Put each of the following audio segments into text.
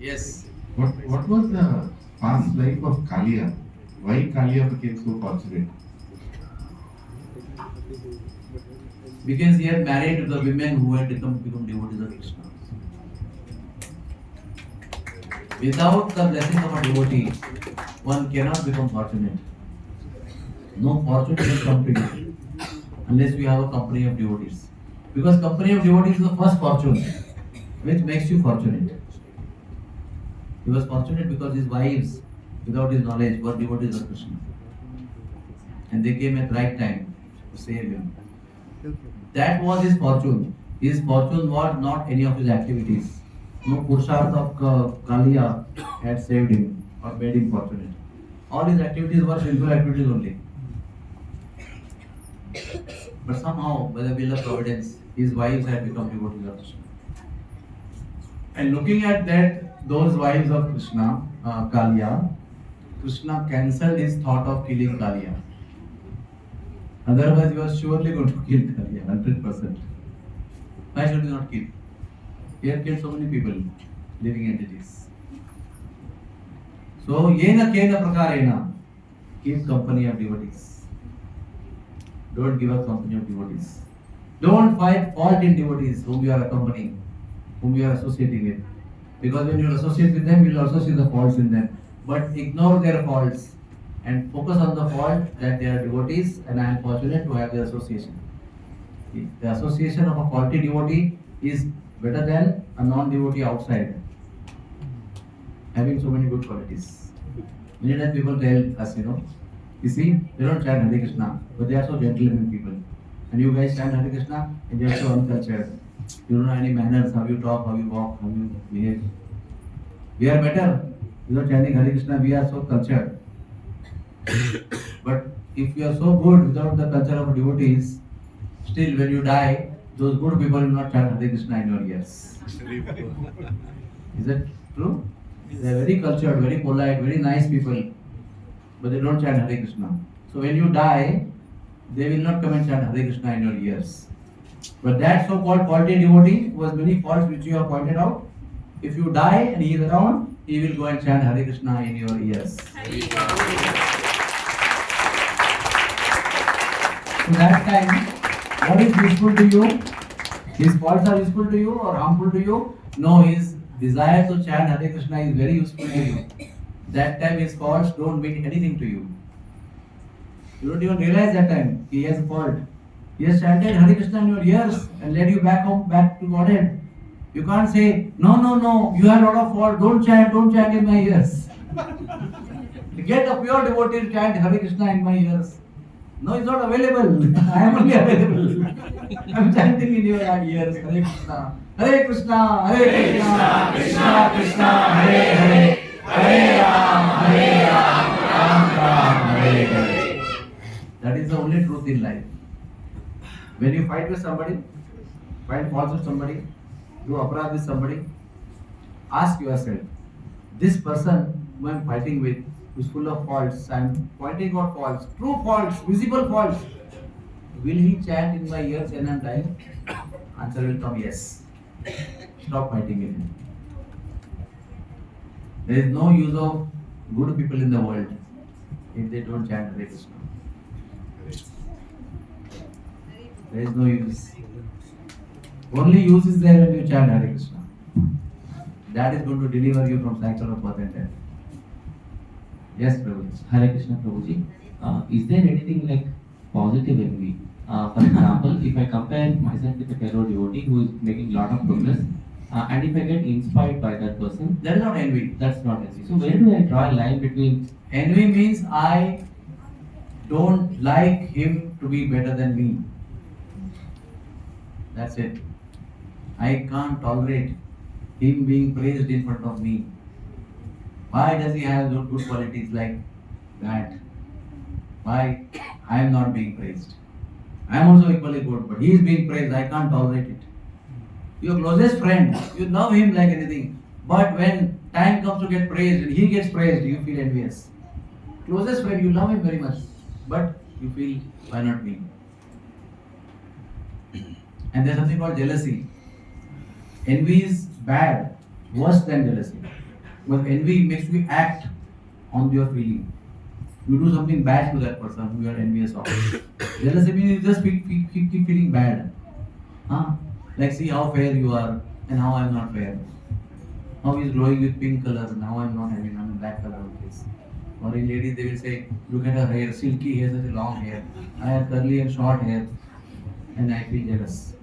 Yes. What was the past life of Kalia? Why Kalia became so fortunate? Because he had married the women who had become devotees of Krishna. Without the blessing of a devotee, one cannot become fortunate. No fortune will come to you unless you have a company of devotees. Because company of devotees is the first fortune which makes you fortunate. He was fortunate because his wives, without his knowledge, were devotees of Krishna. And they came at right time to save him. That was his fortune. His fortune was not any of his activities. No Purusharth of Kaliya had saved him or made him fortunate. All his activities were sinful activities only. But somehow, by the will of providence, his wives had become devotees of Krishna. And looking at that, those wives of Krishna, Kaliya, Krishna cancelled his thought of killing Kaliya. Otherwise, he was surely going to kill Kaliya, 100%. Why should he not kill? He had killed so many people, living entities. So, yena kena prakarena, keep company of devotees. Don't give up company of devotees. Don't find fault in devotees whom you are accompanying, whom you are associating with. Because when you associate with them, you will also see the faults in them. But ignore their faults and focus on the fault that they are devotees and I am fortunate to have their association. The association of a faulty devotee is better than a non-devotee outside having so many good qualities. Many times people tell us, you see, they don't chant Hare Krishna, but they are so gentleman people. And you guys chant Hare Krishna and they are so uncultured. You don't know any manners, how you talk, how you walk, how you behave. We are better. Without chanting Hare Krishna, we are so cultured. But if you are so good without the culture of devotees, still when you die, those good people will not chant Hare Krishna in your ears. Is that true? They are very cultured, very polite, very nice people, but they don't chant Hare Krishna. So when you die, they will not come and chant Hare Krishna in your ears. But that so-called faulty devotee who has many faults which you have pointed out, if you die and he is around, he will go and chant Hare Krishna in your ears. So that time, what is useful to you? His faults are useful to you or harmful to you? No, his desire to chant Hare Krishna is very useful to you. That time his faults don't mean anything to you. You don't even realize that time he has a fault. He has chanted Hare Krishna in your ears and led you back home, back to Godhead. You can't say, no, you have a lot of fault, don't chant in my ears. Get a pure devotee to chant Hare Krishna in my ears. No, it's not available. I am only available. I am chanting in your ears. Hare Krishna. Hare Krishna. Hare Krishna. Krishna Krishna. Hare Hare. Hare Ram. Ram Ram. Hare Hare. That is the only truth in life. When you fight with somebody, find faults with somebody, do aparadh with somebody, ask yourself, this person who I am fighting with is full of faults, I am pointing out faults, true faults, visible faults. Will he chant in my ears when I am dying? Answer will come yes. Stop fighting with him. There is no use of good people in the world if they don't chant Hare Krishna. There is no use. Only use is there when you chant Hare Krishna. That is going to deliver you from cycle of birth and death. Yes, Prabhu. Hare Krishna Prabhuji. Is there anything like positive envy? For example, if I compare myself with a fellow devotee who is making a lot of progress, and if I get inspired by that person, that is not envy. that's not envy. So where do I draw a line between Envy means I don't like him to be better than me. That's it. I can't tolerate him being praised in front of me. Why does he have those good qualities like that? Why I am not being praised? I am also equally good, but he is being praised. I can't tolerate it. Your closest friend, you love him like anything, but when time comes to get praised and he gets praised, you feel envious. Closest friend, you love him very much, but you feel, why not me? And there's something called jealousy. Envy is bad, worse than jealousy. But envy makes you act on your feeling. You do something bad to that person who you are envious of. Jealousy means you just keep feeling bad. Huh? Like, see how fair you are and how I am not fair. How he is glowing with pink color and how I am not having black color on face. Or in ladies they will say, look at her hair, silky hair, such a long hair. I have curly and short hair and I feel jealous.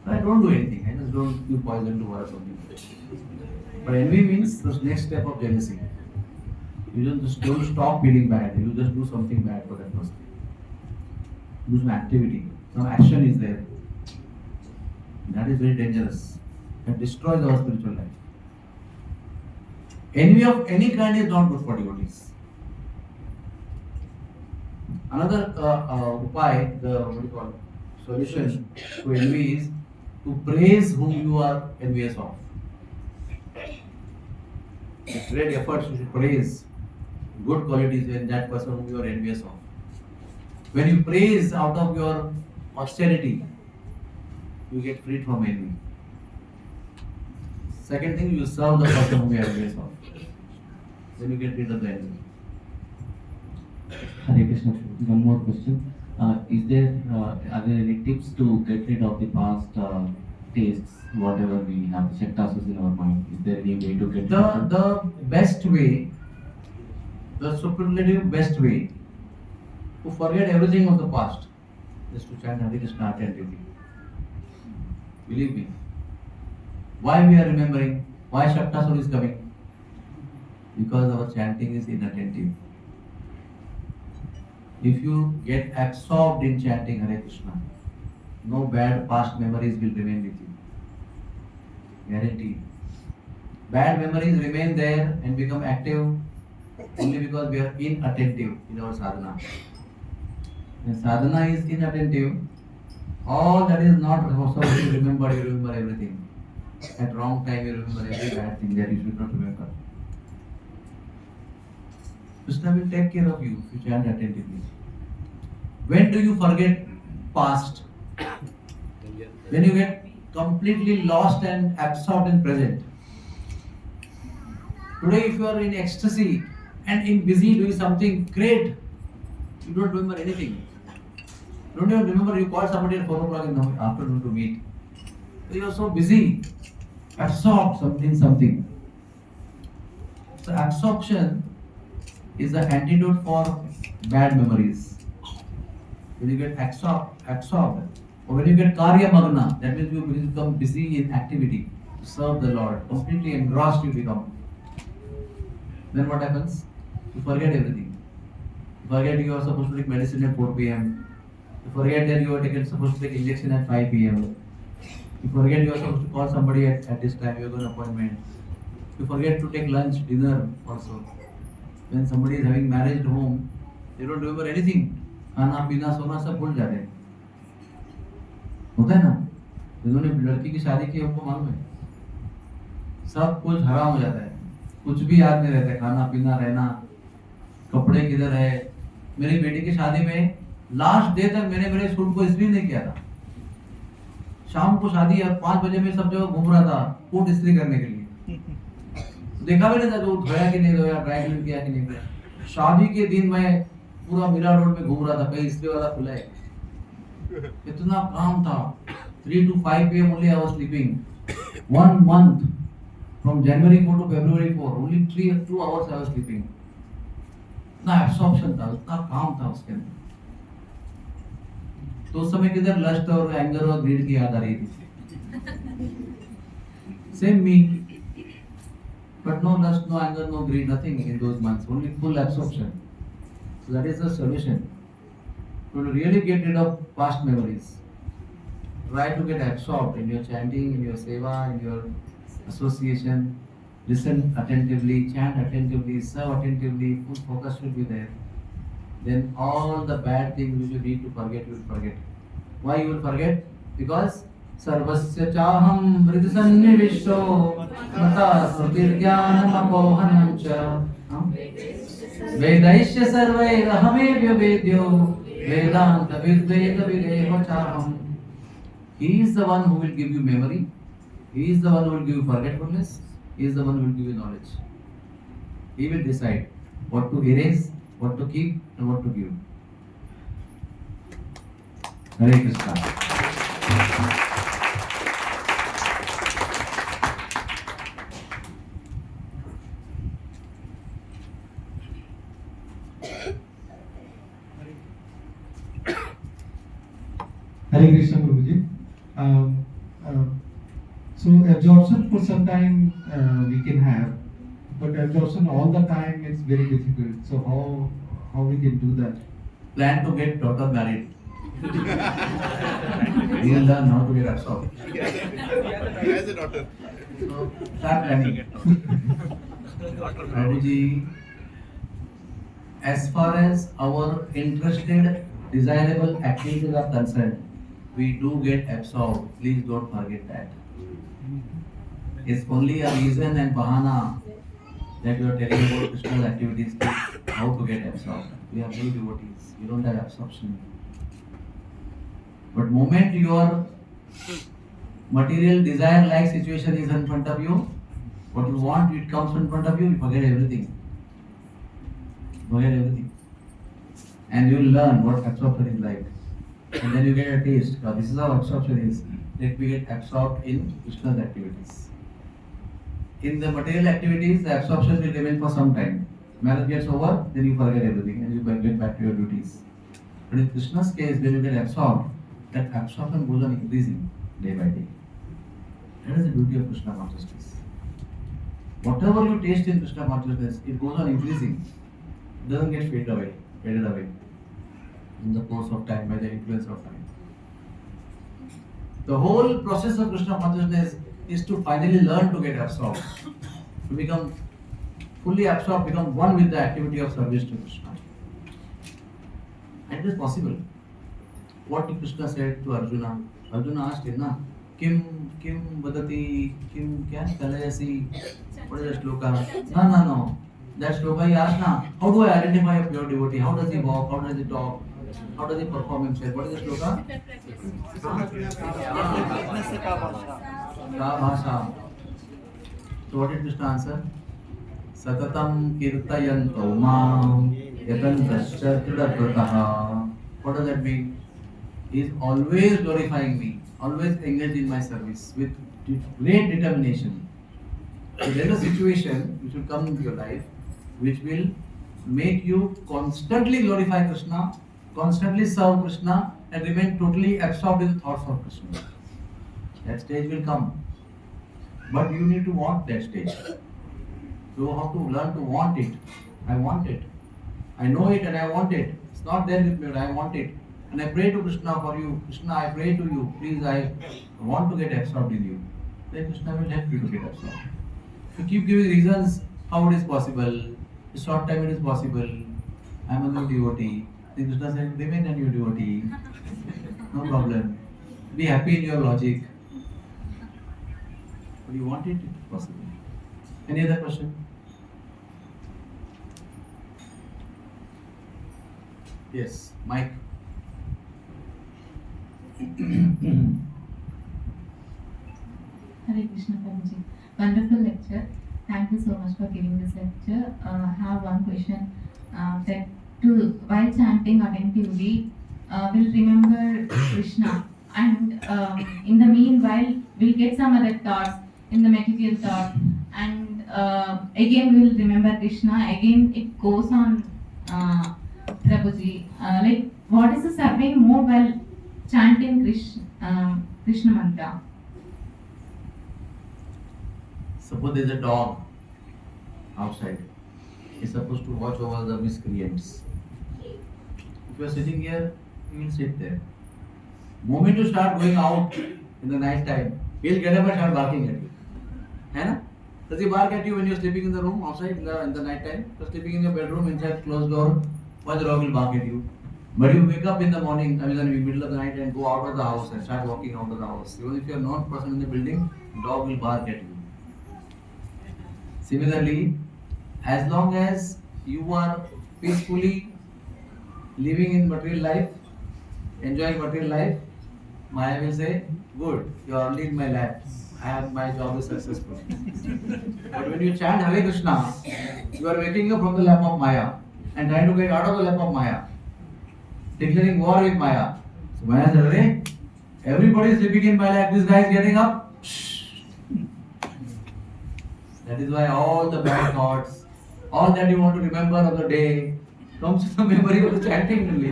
So I don't do anything. I just don't give poison to her or something. But envy means the next step of jealousy. You just don't stop feeling bad. You just do something bad for that person. Do some activity. Some action is there. That is very dangerous. That destroys our spiritual life. Envy of any kind is not good for devotees. Another upay, solution to envy is to praise whom you are envious of. With great efforts, you should praise good qualities in that person whom you are envious of. When you praise out of your austerity, you get freed from envy. Second thing, you serve the person whom you are envious of. Then you get rid of the envy. Hare Krishna. One more question. Are there any tips to get rid of the past tastes, whatever we have, the shaktasus in our mind? Is there any way to get rid of them? The best way, the superlative best way to forget everything of the past is to chant Hare Krishna attentively. Believe me. Why we are remembering? Why Shaktasur is coming? Because our chanting is inattentive. If you get absorbed in chanting Hare Krishna, no bad past memories will remain with you. Guaranteed. Bad memories remain there and become active only because we are inattentive in our sadhana. When sadhana is inattentive, all that is not supposed to remember, you remember everything. At wrong time, you remember every bad thing that you should not remember. Krishna will take care of you if you chant attentively. When do you forget past? When you get completely lost and absorbed in present. Today, if you are in ecstasy and in busy doing something great, you don't remember anything. You don't even remember you called somebody at 4 o'clock in the afternoon to meet. So you are so busy, absorbed in something. So absorption is the antidote for bad memories. When you get absorbed, or when you get karya magna, that means you become busy in activity to serve the Lord, completely engrossed you become. Then what happens? You forget everything. You forget you are supposed to take medicine at 4 p.m. You forget that you are supposed to take injection at 5 p.m. You forget you are supposed to call somebody at this time, you have got an appointment. You forget to take lunch, dinner also. When somebody is having marriage at home, they don't remember anything. खाना पीना सोना सब भूल जाते हैं. होता है ना? जिन्होंने लड़की की शादी की उनको मालूम है. सब कुछ हराम हो जाता है. कुछ भी याद नहीं रहता है. खाना पीना रहना, कपड़े किधर है. मेरी बेटी की शादी में लास्ट डे तक मैंने मेरे सूट को इस्त्री नहीं किया था. शाम को शादी है, 5 बजे में सब जगह घूम रहा था कोट इस्त्री करने के लिए. देखा भी नहीं था जो धोया कि नहीं धोया, ड्राई क्लीन किया कि नहीं किया. शादी के दिन मैं पूरा मीरा रोड में घूम रहा था, कहीं इस्त्री वाला खुला है. इतना काम था. 3 to 5 p.m. only I was sleeping. 1 month from January 4 to February 4, only 2 hours I was sleeping. इतना एब्सॉर्प्शन था, इतना काम था उसके अंदर. तो उस समय किधर लस्ट और एंगर और ग्रीड की याद आ रही थी. Same me. But no lust, no anger, no greed, nothing in those months. Only full absorption. So that is the solution. To really get rid of past memories, try to get absorbed in your chanting, in your seva, in your association. Listen attentively, chant attentively, serve attentively, full focus should be there. Then all the bad things which you need to forget, you will forget. Why you will forget? Because सर्वस्य चाहं हृदसन्निविष्टो मता स्मृतिर्ज्ञानमपोहनं च वेदैश्च सर्वैरहमेव वेद्यो वेदान्तविद्वेदविदेव चाहम्. He is the one who will give you memory. He is the one who will give you forgetfulness. He is the one who will give you knowledge. He will decide what to erase, what to keep, and what to give. Hare Krishna. Hare Krishna Guruji. So absorption for some time we can have, but absorption all the time it's very difficult. So how we can do that? Plan to get daughter married. He will learn how to get absorbed. As a daughter. So start planning. Prabhuji, as far as our interested, desirable activities are concerned, we do get absorbed. Please don't forget that. It's only a reason and bahana that you are telling about Krishna's activities, how to get absorbed. We are very devotees. We don't have absorption. But moment your material desire-like situation is in front of you, what you want, it comes in front of you, you forget everything. Forget everything. And you will learn what absorption is like. And then you get a taste. This is how absorption is. Let me get absorbed in Krishna's activities. In the material activities, the absorption will remain for some time. Marriage gets over, then you forget everything and you get back to your duties. But in Krishna's case, when you get absorbed, that absorption goes on increasing day by day. That is the beauty of Krishna consciousness. Whatever you taste in Krishna consciousness, it goes on increasing. It doesn't get faded away in the course of time by the influence of time. The whole process of Krishna consciousness is to finally learn to get absorbed, to become fully absorbed, become one with the activity of service to Krishna. And it is possible. What Krishna said to Arjuna? Arjuna asked him, na, Kim vadati, Kim kya kalayasi? What is that shloka? No. That shloka he asked, na, how do I identify a pure devotee? How does he walk? How does he talk? How does he perform himself? What is the shloka? Ka bhasha. So what did Krishna answer? Satatam kirtayanto mam yatantascha tridakrataha. What does that mean? He is always glorifying me, always engaged in my service with great determination. So there is a situation which will come into your life which will make you constantly glorify Krishna, constantly serve Krishna, and remain totally absorbed in the thoughts of Krishna. That stage will come. But you need to want that stage. You have to learn to want it. I want it. I know it and I want it. It's not there with me, but I want it. And I pray to Krishna for you. Krishna, I pray to you. Please, I want to get absorbed in you. Then Krishna will help you to get absorbed. If you keep giving reasons how it is possible, in short time it is possible, I am a new devotee. Then Krishna said, remain a new devotee. No problem. Be happy in your logic. But you want it, it is possible. Any other question? Yes, Mike. Hare Krishna Prabhuji. Wonderful lecture. Thank you so much for giving this lecture. I have one question. That while chanting attentively, we'll remember Krishna, and in the meanwhile, we'll get some other thoughts in the material thought, and again we'll remember Krishna. Again, it goes on, Prabhuji. Like, what is the serving more while chanting Krishna mantra? Suppose there is a dog outside. He is supposed to watch over the miscreants. If you are sitting here, you will sit there. Moment you start going out in the night time, he will get up and start barking at you. Hai na? Does he bark at you when you are sleeping in the room outside in the night time? You are sleeping in your bedroom inside closed door. Why the dog will bark at you? But you wake up in the morning, I mean in the middle of the night, and go out of the house and start walking out of the house. Even if you are not person in the building, dog will bark at you. Similarly, as long as you are peacefully living in material life, enjoying material life, Maya will say, good, you are only in my lap. My job is successful. But when you chant Hare Krishna, You are waking up from the lap of Maya and trying to get out of the lap of Maya, declaring war with Maya. So Maya said, "Hey, everybody is sleeping in my lap. This guy is getting up." That is why all the bad thoughts, all that you want to remember of the day, comes to the memory of the chanting only.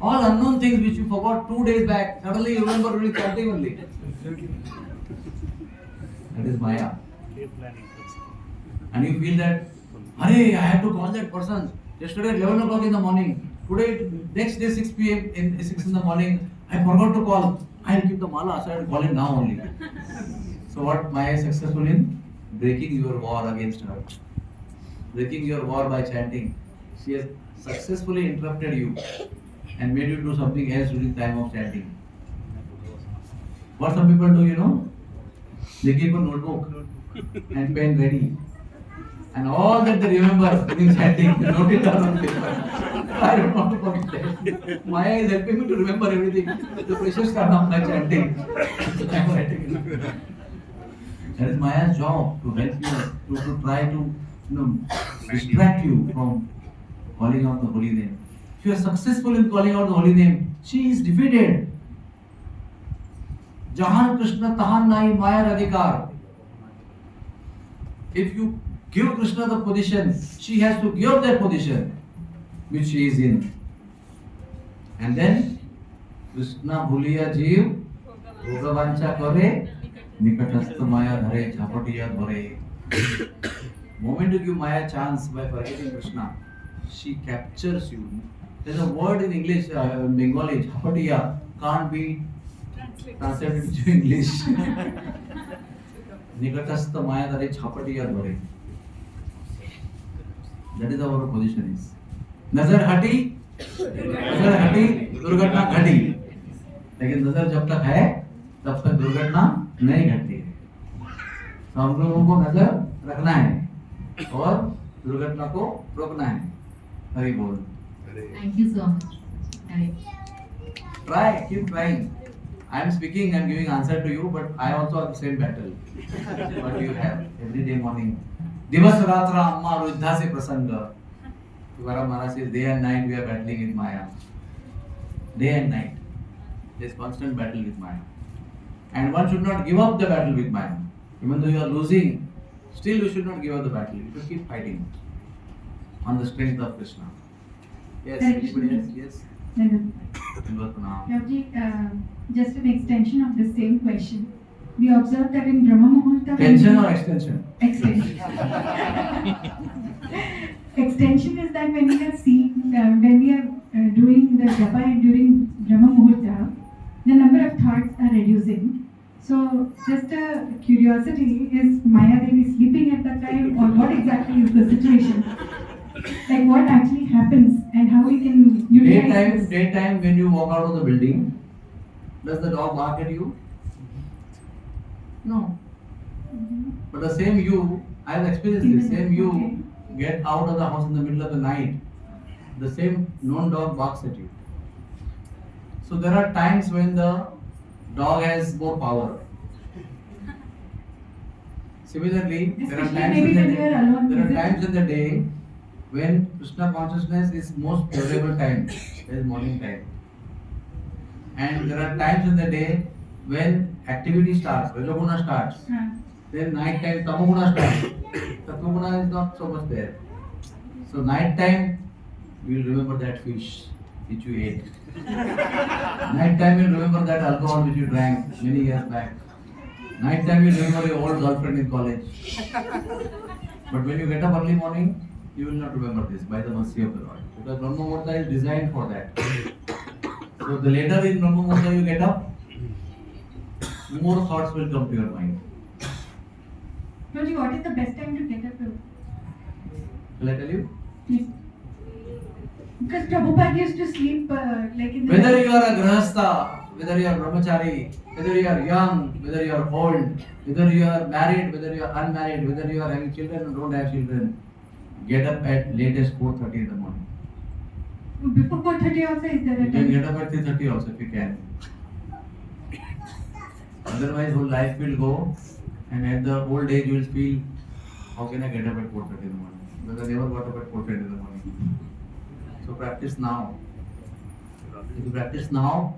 All unknown things which you forgot 2 days back, suddenly you remember only chanting only. That is Maya. And you feel that, "Hey, I have to call that person. Yesterday at 11 o'clock in the morning. Today, next day 6 p.m. in 6 in the morning, I forgot to call. I'll keep the mala, so I'll call him now only." So what Maya is successful in? Breaking your war against her. Breaking your war by chanting. She has successfully interrupted you and made you do something else during the time of chanting. What some people do, you know? They keep a notebook and pen ready. And all that they remember during chanting, they note it down on paper. I don't want to forget that. Maya is helping me to remember everything. The precious time of my chanting. I am writing it. That is Maya's job, to help you, to try to distract you from calling out the holy name. If you are successful in calling out the holy name, she is defeated. Jahan Krishna tahan nahi Maya radhikar. If you give Krishna the position, she has to give up that position which she is in. And then Krishna bhuliya jeev bhogavancha kare nikatastha Maya dhare jhapatiya dhare. Moment you give Maya a chance by forgetting Krishna, she captures you. There's a word in English, Bengali, jhapatiya, can't be translated into English. Nikatastha Maya dhare jhapatiya dhare. That is how our position is. नजर हटी दुर्घटना घटी, लेकिन नजर जब तक है तब तक दुर्घटना नहीं घटती है. तो हम लोगों को नजर रखना है और दुर्घटना को रोकना है. हरि बोल. Thank you so much. Hare. Try, keep trying. I am speaking and giving answer to you, but I also have the same battle. What do you have every day morning? Divas Ratra Amma Ruddha se prasanga. Tukaram Maharaj says, day and night we are battling with Maya. Day and night. There is constant battle with Maya. And one should not give up the battle with Maya. Even though you are losing, still you should not give up the battle. You should keep fighting on the strength of Krishna. Yes, Hare anybody Krishna. else? Yes. Just an extension of the same question. We observed that in Brahma Muhurta. Tension or extension? Extension. Extension is that when we are seeing, when we are doing the japa and during Brahma Muhurta, the number of thoughts are reducing. So, just a curiosity, is Maya Devi sleeping at that time, or what exactly is the situation? Like what actually happens and how we can utilize this? Daytime when you walk out of the building, does the dog bark at you? No. But the same you, I have experienced this, same you get out of the house in the middle of the night, the same known dog barks at you. So there are times when the dog has more power. Similarly, there are times in the day when Krishna consciousness is most favorable time, that is morning time. And there are times in the day when activity starts, Rajoguna starts. Then night time, Tamoguna starts. Sattva is not so much there. So night time, you will remember that fish which you ate. Night time, you will remember that alcohol which you drank many years back. Night time, you will remember your old girlfriend in college. But when you get up early morning, you will not remember this by the mercy of the Lord. Because Brahma Muhurta is designed for that. So the later in Brahma Muhurta you get up, more thoughts will come to your mind. Roji, what is the best time to get up? Shall I tell you? Yes. Because Prabhupada used to sleep like in the Whether you are a grahastha, whether you are brahmachari, whether you are young, whether you are old, whether you are married, whether you are unmarried, whether you are having children or don't have children, get up at latest 4:30 in the morning. Before 4:30 also is there a You can time? get up at 3:30 also if you can. Otherwise whole life will go and at the old age you will feel how can I get up at 4:30 in the morning? Because I never got up at 4:30 in the morning. So practice now. If you practice now,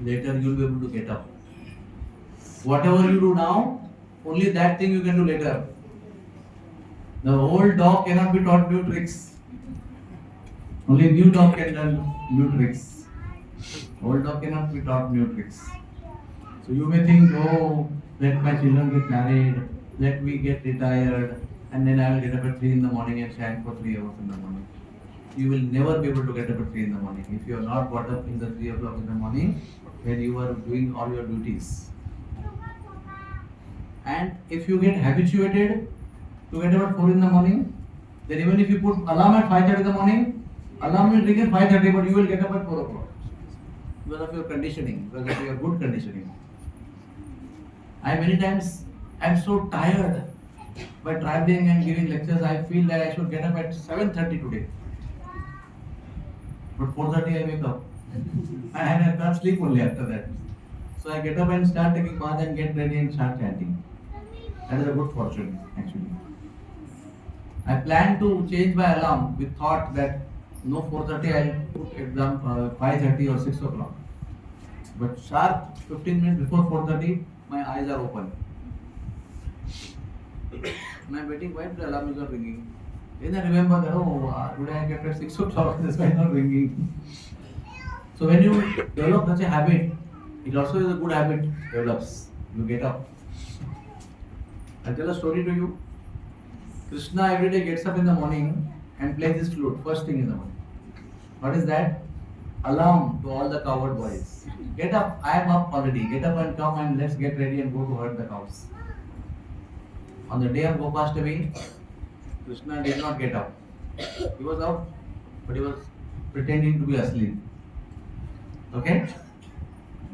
later you will be able to get up. Whatever you do now, only that thing you can do later. The old dog cannot be taught new tricks. Only new dog can learn new tricks. Old dog cannot be taught new tricks. So you may think, oh, let my children get married, let me get retired, and then I will get up at 3 in the morning and chant for 3 hours in the morning. You will never be able to get up at 3 in the morning. If you are not got up in the 3 o'clock in the morning, when you are doing all your duties. And if you get habituated to get up at 4 in the morning, then even if you put alarm at 5:30 in the morning, alarm will ring at 5:30, but you will get up at 4 o'clock. Because of your conditioning, because of your good conditioning. Many times I'm so tired by traveling and giving lectures, I feel that I should get up at 7:30 today. But 4:30 I wake up. And I can't sleep only after that. So I get up and start taking bath and get ready and start chanting. That is a good fortune actually. I plan to change my alarm with thought that no 4:30 I'll put exam 5:30 or 6 o'clock. But sharp 15 minutes before 4:30 my eyes are open. And I'm waiting, why the alarm is not ringing? Then I remember that, today I kept at 6 o'clock, this why not ringing. So when you develop such a habit, it also is a good habit develops. You get up. I'll tell a story to you. Krishna every day gets up in the morning and plays his flute first thing in the morning. What is that? Alarm to all the coward boys. Get up, I am up already. Get up and come and let's get ready and go to herd the cows. On the day of Gopashtami, Krishna did not get up. He was up, but he was pretending to be asleep. Okay?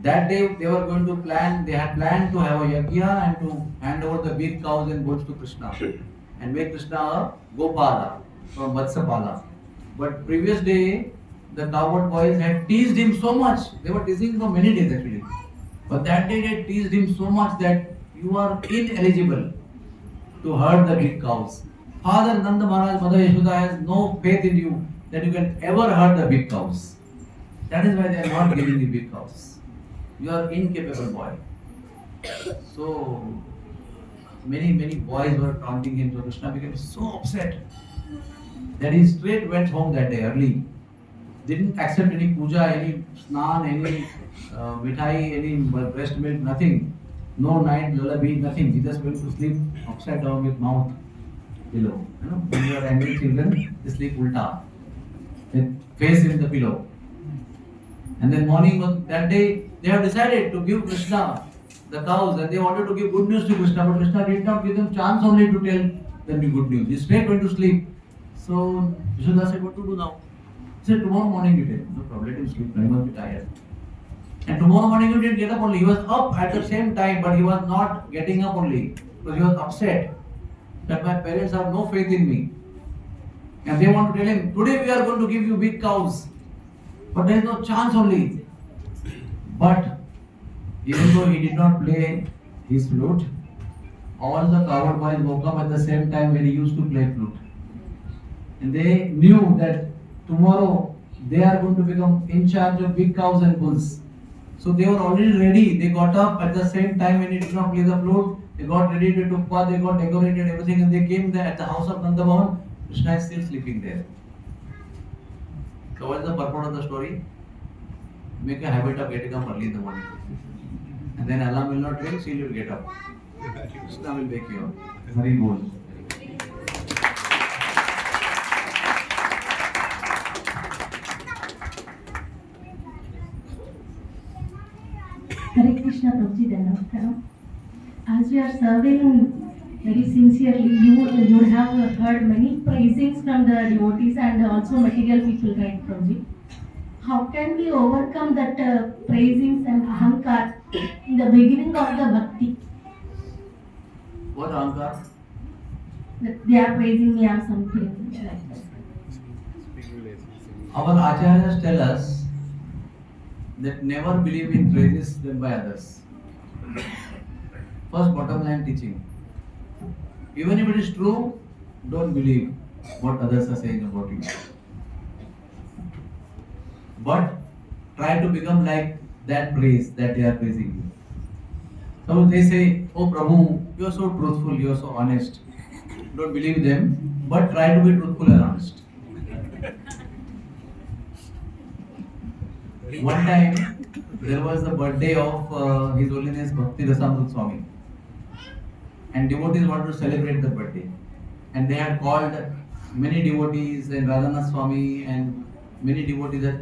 That day they were going to plan, they had planned to have a yajna and to hand over the big cows and goats to Krishna and make Krishna a Gopala from Vatsapala. But previous day, the coward boys had teased him so much. They were teasing him for many days actually. But that day they teased him so much that you are ineligible to herd the big cows. Father Nanda Maharaj, Mother Yashoda has no faith in you that you can ever herd the big cows. That is why they are not giving the big cows. You are incapable boy. So many boys were taunting him. So Krishna became so upset that he straight went home that day early. Didn't accept any puja, any snan, any mithai, any breast milk, nothing. No night lullaby, nothing. He just went to sleep upside down with mouth pillow. You know, when you are angry children, they sleep ulta, with face in the pillow. And then morning that day, they have decided to give Krishna the cows, and they wanted to give good news to Krishna, but Krishna did not give them chance only to tell them the good news. He straight went to sleep. So Vishwarupdas said, what to do now? He said, tomorrow morning you tell. No problem, let him sleep. He must be tired. And tomorrow morning he didn't get up only. He was up at the same time, but he was not getting up only. Because he was upset that my parents have no faith in me. And they want to tell him, today we are going to give you big cows. But there is no chance only. But even though he did not play his flute, all the coward boys woke up at the same time when he used to play flute. And they knew that tomorrow they are going to become in charge of big cows and bulls. So they were already ready. They got up at the same time when he did not play the flute. They got ready to tukpa, they got decorated, everything, and they came there at the house of Nanda Bhavan. Krishna is still sleeping there. So what is the purport of the story? Make a habit of getting up early in the morning. And then alarm will not ring, still you will get up. Krishna will wake you up. Very good. Hare Krishna Prabhuji Namaskaram. As you are serving very sincerely, you have heard many praisings from the devotees and also material people, right, Prabhuji? How can we overcome that praisings and ahankar in the beginning of the bhakti? What ahankar? That they are praising me or something like that. Our acharyas tell us that never believe in praises done by others. First bottom line teaching. Even if it is true, don't believe what others are saying about you. But try to become like that praise that they are praising you. So they say, oh Prabhu, you are so truthful, you are so honest. Don't believe them, but try to be truthful and honest. One time, there was the birthday of His Holiness Bhakti Rasamrut Swami, and devotees wanted to celebrate the birthday, and they had called many devotees and Radhanath Swami and many devotees at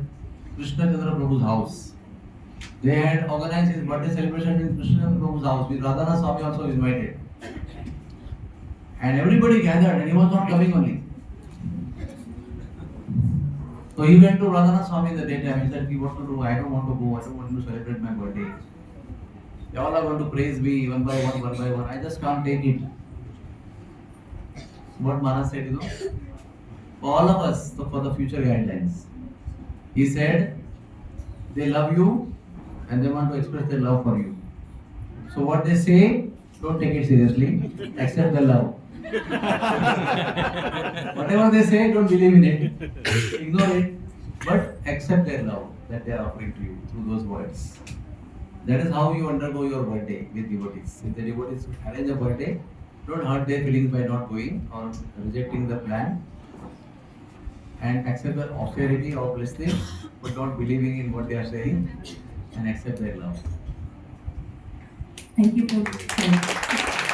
Krishna Chandra Prabhu's house. They had organized his birthday celebration in Krishna Chandra Prabhu's house with Radhanath Swami also invited, and everybody gathered, and he was not coming only. So he went to Radhanath Swami in the daytime. He said, what to do? I don't want to go. I don't want to celebrate my birthday. They all are going to praise me one by one, one by one. I just can't take it. What Maharaj said, for all of us, so for the future guidelines. He said, they love you and they want to express their love for you. So what they say, don't take it seriously. Accept the love. Whatever they say, don't believe in it. Ignore it. But accept their love that they are offering to you through those words. That is how you undergo your birthday with devotees. If the devotees arrange a birthday, don't hurt their feelings by not going or rejecting the plan. And accept the austerity of listening, but not believing in what they are saying, and accept their love. Thank you for this.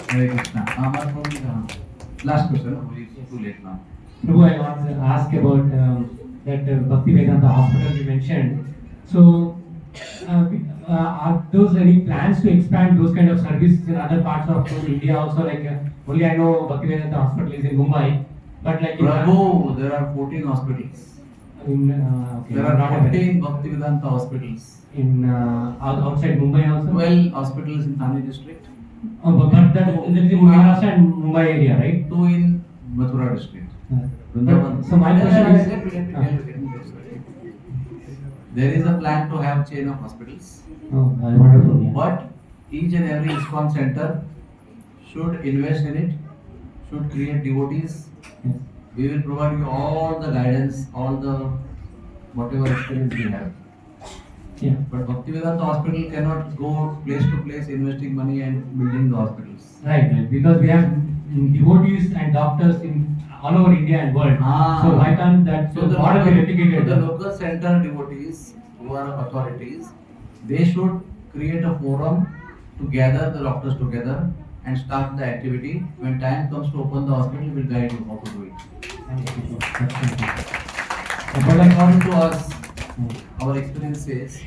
Hare Krishna. Last question. It's too late now. Prabhu, I want to ask about that Bhakti Vedanta hospital you mentioned. So, are those any plans to expand those kind of services in other parts of India also? Like only I know Bhakti Vedanta hospital is in Mumbai, but like Prabhu, there are 14 hospitals. okay, There are 14 Bhakti Vedanta hospitals. in outside Mumbai also. 12 hospitals in Thane district. Oh, but that is in Maharashtra and Mumbai area, right? 2 in Mathura district. But, so my question is, Let me tell you. There is a plan to have chain of hospitals, wonderful. Yeah. but each and every ISKCON center should invest in it, should create devotees. Yes. We will provide you all the guidance, all the whatever experience we have. Yeah. But Bhaktivedanta Hospital cannot go place to place investing money and building the hospitals. Right. Because we have devotees and doctors in all over India and world. So why can't that model be replicated? So the local center devotees who are authorities, they should create a forum to gather the doctors together and start the activity. When time comes to open the hospital, we will guide you how to do it. But according to us, our experience says,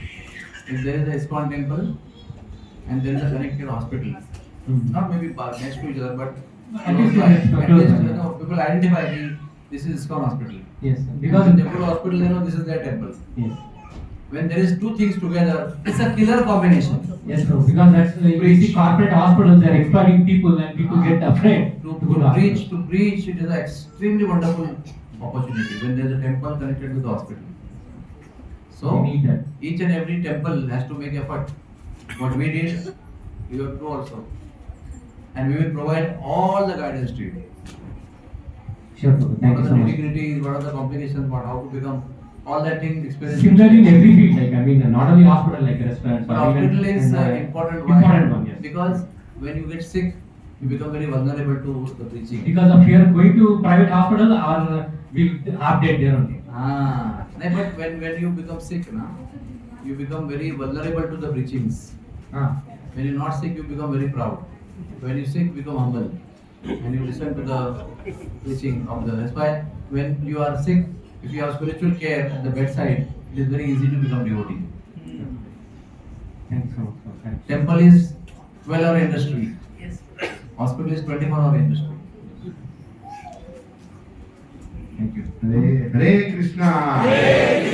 if there is a ISKCON temple and there is a connected hospital, not maybe next to each other, but At least people identify this is ISKCON hospital. Yes. Because Because in temple hospital, they know this is their temple. yes. When there is two things together, it's a killer combination. Yes, bro. Because that's we see corporate hospitals, they're exploiting people and people get afraid To go to preach, it is an extremely wonderful opportunity when there is a temple connected with the hospital. So We need that. each and every temple has to make effort. What we did, you have to do also. And we will provide all the guidance to you. Sure, bro. Thank What you are so the much. nitty-gritties, what are the complications, what how to become, all that thing experience. Similarly in every field, like I mean, not only hospital, like restaurants. But or even- hospital is and, important. Important one, yes. Because when you get sick, you become very vulnerable to the preaching. Because of fear going to private hospital or we update there only. No, but when you become sick, you become very vulnerable to the preachings. When you're not sick, you become very proud. When you're sick, you become humble. And you listen to the preaching of the. That's why when you are sick, if you have spiritual care at the bedside, it is very easy to become devotee. Thanks so much. Thanks. Temple is 12-hour industry. Hospital is 24-hour industry. Thank you. Hare Krishna.